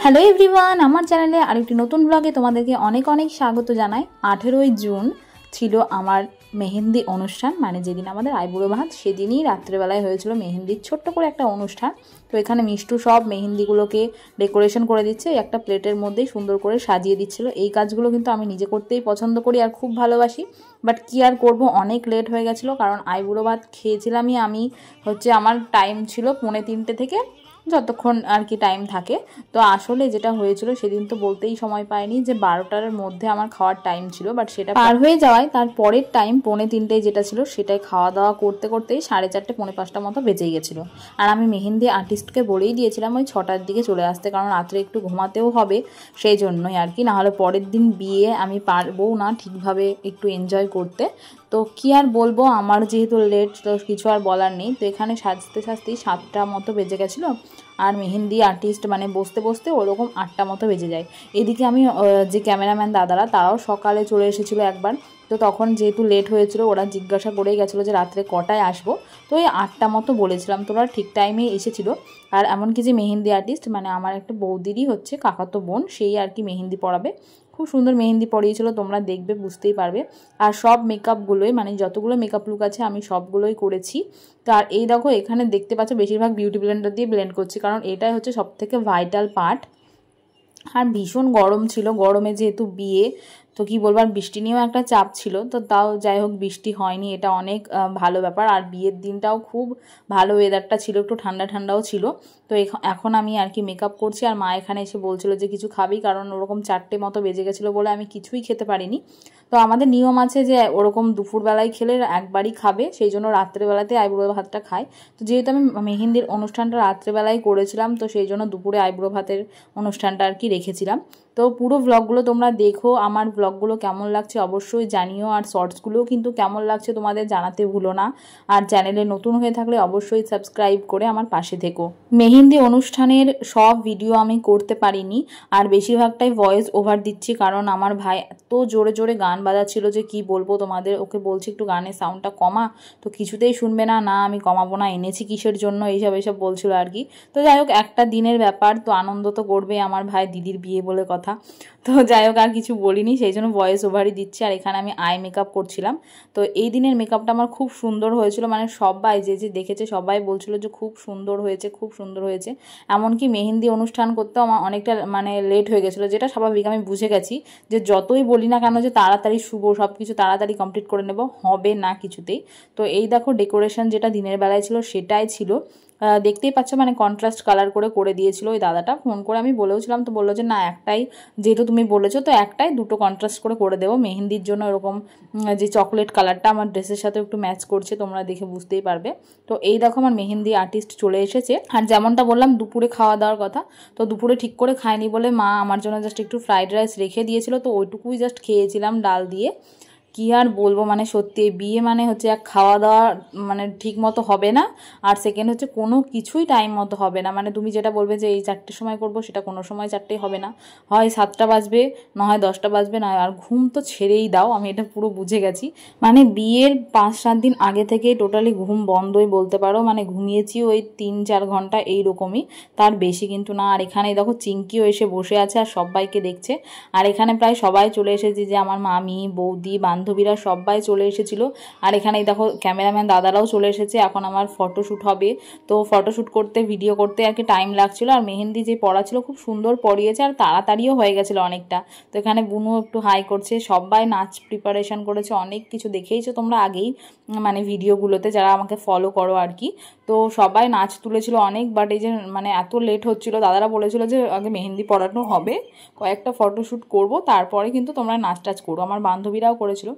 Hello everyone, আমার চ্যানেলে আরেকটি নতুন ব্লগে তোমাদেরকে অনেক অনেক স্বাগত জানাই। 18ই জুন ছিল আমার মেহেন্দি অনুষ্ঠান, মানে যেদিন আমাদের আইবুড়ো ভাত সেদিনই রাত্রেবেলায় হয়েছিল মেহেন্দির ছোট্ট করে একটা অনুষ্ঠান। তো এখানে মিষ্টু সব মেহেন্দিগুলোকে ডেকোরেশন করে দিচ্ছে, একটা প্লেটের মধ্যেই সুন্দর করে সাজিয়ে দিচ্ছিল। এই কাজগুলো কিন্তু আমি নিজে করতেই পছন্দ করি আর খুব ভালোবাসি, বাট কি আর করব, অনেক লেট হয়ে গেছিলো। কারণ আইবুড়ো ভাত খেয়েছিলামই আমি, আমার টাইম ছিল 2:45 থেকে যতক্ষণ আর কি টাইম থাকে। তো আসলে যেটা হয়েছিল সেদিন তো বলতেই সময় পাইনি যে 12টার মধ্যে আমার খাওয়ার টাইম ছিল, বাট সেটা পার হয়ে যাওয়ায় তার পরের টাইম 2:45 যেটা ছিল সেটাই খাওয়া দাওয়া করতে করতেই 4:30 4:45 মতো বেজে গেছিলো। আর আমি মেহেন্দি আর্টিস্টকে বলেই দিয়েছিলাম ওই 6টার দিকে চলে আসতে, কারণ রাত্রে একটু ঘুমাতেও হবে, সেই জন্যই আর কি। নাহলে পরের দিন বিয়ে আমি পারবো না ঠিকভাবে একটু এনজয় করতে। তো কি আর বলবো, আমার যেহেতু লেট তো কিছু আর বলার নেই। তো এখানে সাজতে সাজতেই 7টা মতো বেজে গেছিলো, আর মেহেন্দি আর্টিস্ট মানে বসতে বসতে ওরকম 8টা মতো বেজে যায়। এদিকে আমি যে ক্যামেরাম্যান দাদারা তারাও সকালে চলে এসেছিলো একবার। তো তখন যেহেতু লেট হয়েছিল ওরা জিজ্ঞাসা করেই গেছিলো যে রাত্রে কটায় আসবো। তো এই 8টা মতো বলেছিলাম, তো ওরা ঠিক টাইমে এসেছিলো। আর এমনকি যে মেহেন্দি আর্টিস্ট মানে আমার একটা বৌদিরই হচ্ছে কাকাতো বোন, সেই আর কি মেহেন্দি পরাবে। খুব সুন্দর মেহেন্দি পরিয়েছিল, তোমরা দেখবে বুঝতেই পারবে। আর সব মেকআপগুলোই মানে যতগুলো মেকআপ লুক আছে আমি সবগুলোই করেছি। তো আর এই দেখো এখানে দেখতে পাচ্ছ বেশিরভাগ বিউটি ব্লেন্ডার দিয়ে ব্লেন্ড করছি, কারণ এটাই হচ্ছে সবথেকে ভাইটাল পার্ট। আর ভীষণ গরম ছিল, গরমে যেহেতু বিয়ে তো কি বলবো, আর বৃষ্টি নিয়েও একটা চাপ ছিল। তো তাও যাই হোক বৃষ্টি হয়নি, এটা অনেক ভালো ব্যাপার। আর বিয়ের দিনটাও খুব ভালো, ওয়েদারটা ছিল, একটু ঠান্ডা ঠান্ডাও ছিল। তো এখন আমি আর কি মেকআপ করছি, আর মা এখানে এসে বলছিল যে কিছু খাবি, কারণ ওরকম 4টে মতো বেজে গেছিলো বলে আমি কিছুই খেতে পারিনি। তো আমাদের নিয়ম আছে যে ওরকম দুপুরবেলায় খেলে একবারই খাবে, সেই জন্য রাত্রেবেলাতে আইবুড়ো ভাতটা খায়। তো যেহেতু আমি মেহেন্দির অনুষ্ঠানটা রাত্রেবেলায় করেছিলাম, তো সেই জন্য দুপুরে আইবুড়ো ভাতের অনুষ্ঠানটা আর কি রেখেছিলাম। তো পুরো ব্লগগুলো তোমরা দেখো, আমার ব্লগগুলো কেমন লাগছে অবশ্যই জানিও, আর শর্টসগুলোও কিন্তু কেমন লাগছে তোমাদের জানাতে ভুলো না। আর চ্যানেলে নতুন হয়ে থাকলে অবশ্যই সাবস্ক্রাইব করে আমার পাশে থেকো। মেহেন্দি অনুষ্ঠানের সব ভিডিও আমি করতে পারিনি, আর বেশিরভাগটাই ভয়েস ওভার দিচ্ছি, কারণ আমার ভাই এত জোরে জোরে গান বাজাচ্ছিল যে কি বলবো তোমাদের। ওকে বলছি একটু গানের সাউন্ডটা কমা, তো কিছুতেই শুনবে না, না আমি কমাবো না, এনেছি কিসের জন্য, এইসব বলছিল আর কি। তো যাই হোক একটা দিনের ব্যাপার, তো আনন্দ তো করবে, আমার ভাই দিদির বিয়ে বলে কথা। তো যাই হোক আর কিছু বলিনি, সেই জন্য ভয়েস ওভারই দিচ্ছি। আর এখানে আমি আই মেকআপ করছিলাম। তো এই দিনের মেকআপটা আমার খুব সুন্দর হয়েছিল, মানে সবাই যে যে দেখেছে সবাই বলছিল যে খুব সুন্দর হয়েছে, খুব সুন্দর হয়েছে। এমনকি মেহেন্দি অনুষ্ঠান করতেও আমার অনেকটা মানে লেট হয়ে গেছিলো, যেটা স্বাভাবিক। আমি বুঝে গেছি যে যতই বলি না কেন যে তাড়াতাড়ি শুভ, সব কিছু তাড়াতাড়ি কমপ্লিট করে নেব, হবে না কিছুতেই। তো এই দেখো ডেকোরেশন যেটা দিনের বেলায় ছিল সেটাই ছিল, দেখতেই পাচ্ছ, মানে কন্ট্রাস্ট কালার করে দিয়েছিল ওই দাদাটা। ফোন করে আমি বলেওছিলাম, তো বললো যে না একটাই, যেহেতু তুমি বলেছো তো একটাই, দুটো কন্ট্রাস্ট করে দেবো মেহেন্দির জন্য। এরকম যে চকলেট কালারটা আমার ড্রেসের সাথে একটু ম্যাচ করছে, তোমরা দেখে বুঝতেই পারবে। তো এই দেখো আমার মেহেন্দি আর্টিস্ট চলে এসেছে। আর যেমনটা বললাম দুপুরে খাওয়া দাওয়ার কথা, তো দুপুরে ঠিক করে খাইনি বলে মা আমার জন্য জাস্ট একটু ফ্রাইড রাইস রেখে দিয়েছিল, তো ওইটুকুই জাস্ট খেয়েছিলাম ডাল দিয়ে। কি আর বলবো, মানে সত্যি বিয়ে মানে হচ্ছে এক খাওয়া দাওয়া মানে ঠিক মতো হবে না, আর সেকেন্ড হচ্ছে কোনো কিছুই টাইম মতো হবে না। মানে তুমি যেটা বলবে যে এই 4টের সময় করবো, সেটা কোনো সময় 4টেই হবে না, হয় 7টা বাজবে, না হয় 10টা বাজবে, না আর ঘুম তো ছেড়েই দাও, আমি এটা পুরো বুঝে গেছি। মানে বিয়ের 5-7 দিন আগে থেকে টোটালি ঘুম বন্ধই বলতে পারো, মানে ঘুমিয়েছি ওই 3-4 ঘন্টা এইরকমই, তার বেশি কিন্তু না। আর এখানে দেখো চিঙ্কিও এসে বসে আছে আর সবাইকে দেখছে। আর এখানে প্রায় সবাই চলে এসেছে, যে আমার মামি, বৌদি, বান্ধবীরা সবাই চলে এসেছিলো। আর এখানে দেখো ক্যামেরাম্যান দাদারাও চলে এসেছে। এখন আমার ফটোশ্যুট হবে, তো ফটোশ্যুট করতে ভিডিও করতে আর কি টাইম লাগছিলো। আর মেহেন্দি যে পড়া ছিল খুব সুন্দর পড়িয়েছে, আর তাড়াতাড়িও হয়ে গেছিলো অনেকটা। তো এখানে বুনু একটু হাই করছে, সবাই নাচ প্রিপারেশন করেছে, অনেক কিছু দেখেইছো তোমরা আগেই মানে ভিডিওগুলোতে যারা আমাকে ফলো করো আর কি। তো সবাই নাচ তুলেছিল অনেক, বাট এই যে মানে এত লেট হচ্ছিলো, দাদারা বলেছিল যে আগে মেহেন্দি পড়ানো হবে, কয়েকটা ফটোশ্যুট করব, তারপরে কিন্তু তোমরা নাচ টাচ করো। আমার বান্ধবীরাও করেছিল।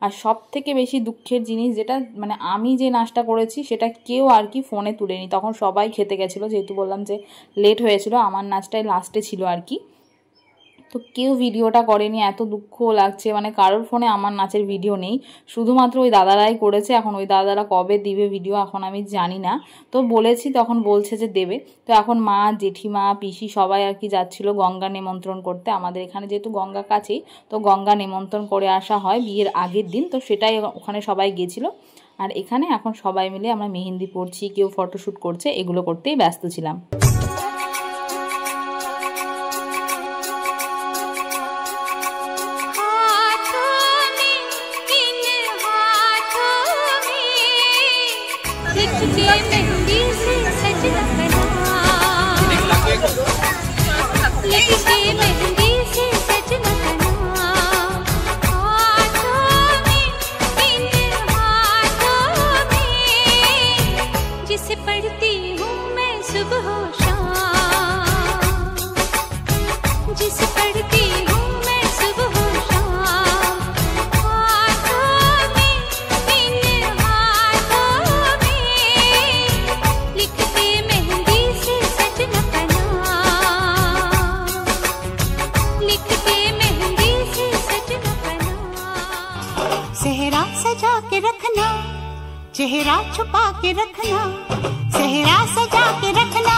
আর সব থেকে বেশি দুঃখের জিনিস যেটা, মানে আমি যে নাচটা করেছি সেটা কেউ আর কি ফোনে তুলেনি, তখন সবাই খেতে গেছিলো, যেহেতু বললাম যে লেট হয়েছিল, আমার নাচটাই লাস্টে ছিল আর কি। তো কেউ ভিডিওটা করেনি, এত দুঃখ লাগছে, মানে কারোর ফোনে আমার নাচের ভিডিও নেই, শুধুমাত্র ওই দাদারাই করেছে। এখন ওই দাদারা কবে দিবে ভিডিও এখন আমি জানি না, তো বলেছি তখন বলছে যে দেবে। তো এখন মা, জেঠিমা, পিসি সবাই আর কি যাচ্ছিল গঙ্গা নিমন্ত্রণ করতে। আমাদের এখানে যেহেতু গঙ্গা কাছেই, তো গঙ্গা নিমন্ত্রণ করে আসা হয় বিয়ের আগের দিন, তো সেটাই ওখানে সবাই গেছিলো। আর এখানে এখন সবাই মিলে আমরা মেহেন্দি পড়ছি, কেউ ফটোশ্যুট করছে, এগুলো করতেই ব্যস্ত ছিলাম। सेहरा सजा के रखना, चेहरा छुपा के रखना, सेहरा सजा के रखना,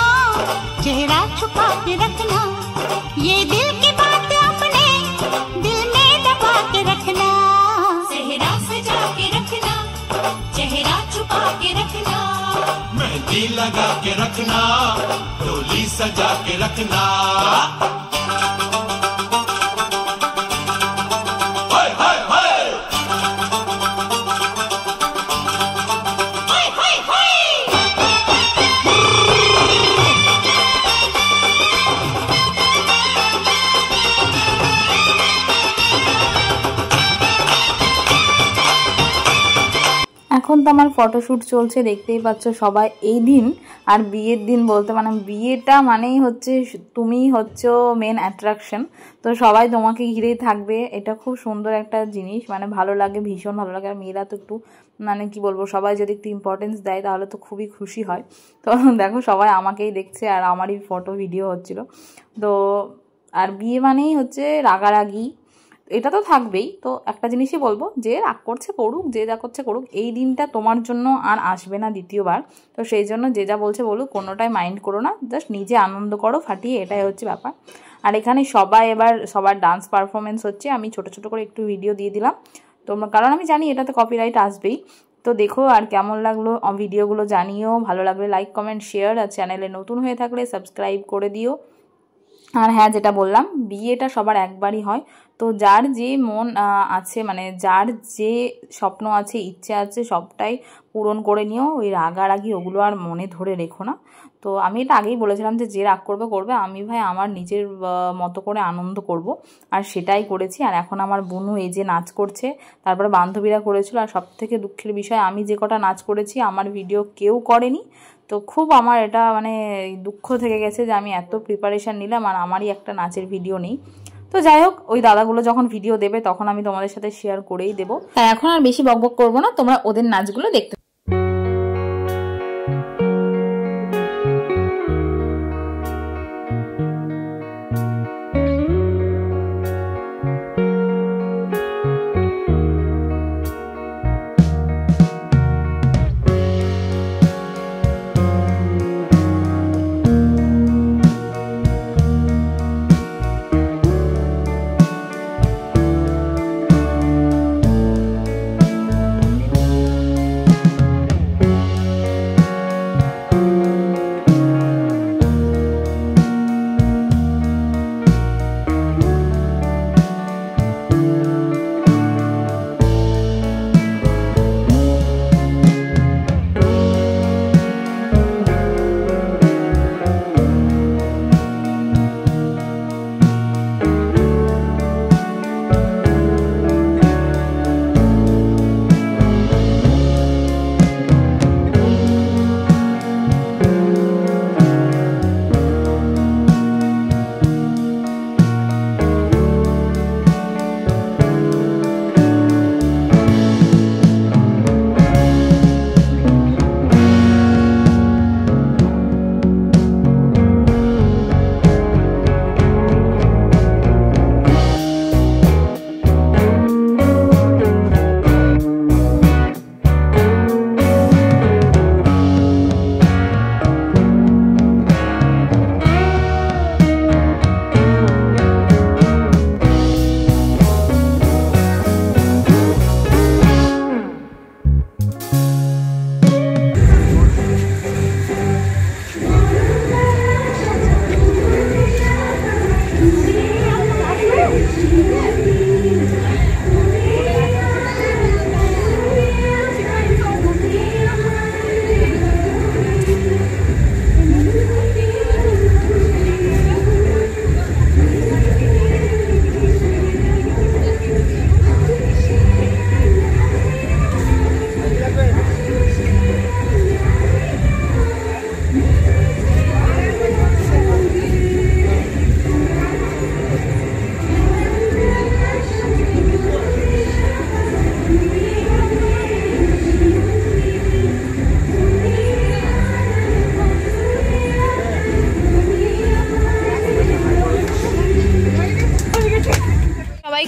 चेहरा छुपा के रखना, ये दिल की बात अपने दिल में दबा के रखना, सेहरा सजा के रखना, चेहरा छुपा के रखना, मेहंदी लगा के रखना, डोली सजा के रखना। এখন তো আমার ফটোশ্যুট চলছে, দেখতেই পাচ্ছ সবাই। এই দিন আর বিয়ের দিন বলতে মানে বিয়েটা মানেই হচ্ছে তুমি হচ্ছে মেন অ্যাট্রাকশন, তো সবাই তোমাকে ঘিরেই থাকবে। এটা খুব সুন্দর একটা জিনিস, মানে ভালো লাগে, ভীষণ ভালো লাগে। আর মেয়েরা তো একটু মানে কি বলবো, সবাই যদি একটু ইম্পর্টেন্স দেয় তাহলে তো খুবই খুশি হয়। তো দেখো সবাই আমাকেই দেখছে আর আমারই ফটো ভিডিও হচ্ছিল। তো আর বিয়ে মানেই হচ্ছে রাগারাগি, এটা তো থাকবেই। তো একটা জিনিসই বলবো, যে রাগ করছে করুক, যে যা করছে করুক, এই দিনটা তোমার জন্য আর আসবে না দ্বিতীয়বার। তো সেই জন্য যে যা বলছে বলুক, কোনোটাই মাইন্ড করো না, জাস্ট নিজে আনন্দ করো ফাটিয়ে, এটাই হচ্ছে ব্যাপার। আর এখানে সবাই এবার সবার ডান্স পারফরমেন্স হচ্ছে, আমি ছোট ছোট করে একটু ভিডিও দিয়ে দিলাম তোমরা, কারণ আমি জানি এটাতে কপিরাইট আসবেই। তো দেখো আর কেমন লাগলো ভিডিওগুলো জানিও, ভালো লাগলে লাইক কমেন্ট শেয়ার, আর চ্যানেলে নতুন হয়ে থাকলে সাবস্ক্রাইব করে দিও। আর হ্যাঁ, যেটা বললাম, বিয়েটা সবার একবারই হয়, তো যার যে মন আছে, মানে যার যে স্বপ্ন আছে, ইচ্ছে আছে, সবটাই পূরণ করে নিও। ওই রাগারাগি ওগুলো আর মনে ধরে রেখো না। তো আমি এটা আগেই বলেছিলাম যে রাগ করবে করবে, আমি ভাই আমার নিজের মতো করে আনন্দ করব, আর সেটাই করেছি। আর এখন আমার বোনু এই যে নাচ করছে, তারপরে বান্ধবীরা করেছিল। আর সবথেকে দুঃখের বিষয়, আমি যে কটা নাচ করেছি আমার ভিডিও কেউ করেনি। তো খুব আমার এটা মানে দুঃখ থেকে গেছে যে আমি এত প্রিপারেশান নিলাম আর আমারই একটা নাচের ভিডিও নেই। তো যাই হোক, ওই দাদাগুলো যখন ভিডিও দেবে তখন আমি তোমাদের সাথে শেয়ার করেই দেবো। তাই এখন আর বেশি বকবক করবো না, তোমরা ওদের নাচগুলো দেখতে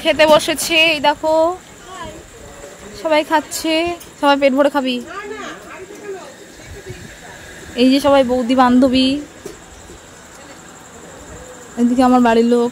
খেতে বসেছে, এই দেখো সবাই খাচ্ছে, সবাই পেট ভরে খাবি। এই যে সবাই বৌদি বান্ধবী, এদিকে আমার বাড়ির লোক।